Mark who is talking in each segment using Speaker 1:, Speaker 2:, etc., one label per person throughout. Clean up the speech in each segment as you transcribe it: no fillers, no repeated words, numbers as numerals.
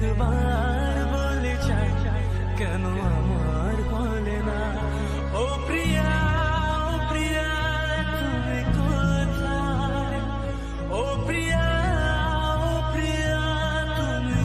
Speaker 1: একবার বলে চাই কেন আমার বলে না ও প্রিয়া তুমি কোথায় ও প্রিয়া তুমি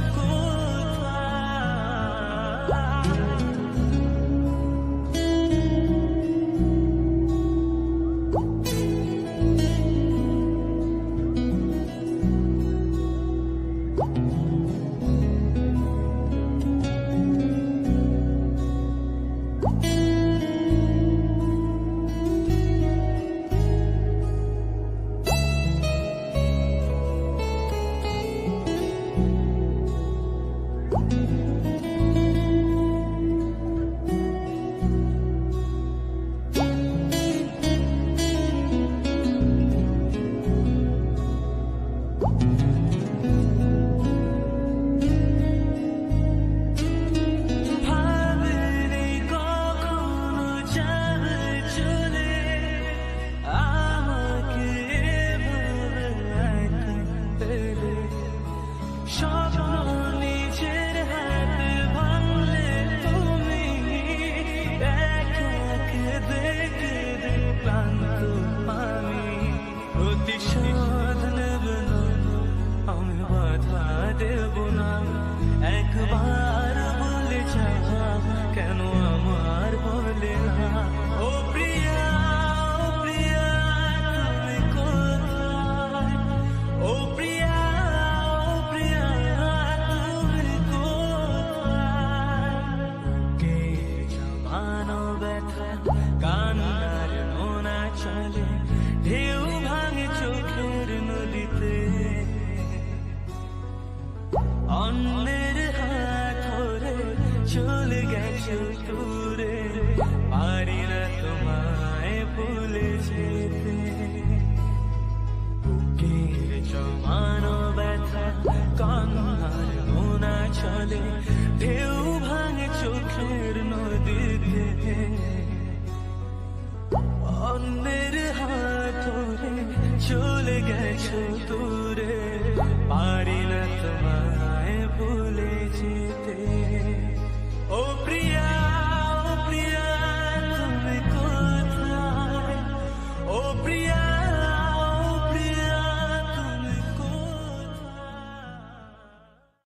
Speaker 1: একবার বলে যা কেন আমার বলে না ও প্রিয়া তুমি কোথায় ও প্রিয়া তুমি কোথায় কে জমানো ব্যথা কান্নার নোনা চলে ঢেউ ভাঙে চোখের নদীতে অন্যের হাত ধরে চলে গেছে দূরে পারি না তোমায় ভুলে যেতে বুকের জমানো ব্যথা কান্নার মোনা চলে ঢেউ ভাঙে চোখের নদীতে অন্যের হাত ধরে চলে গেছে দূরে পারি না তোমায় ভুলে যেতে ও প্রিয়া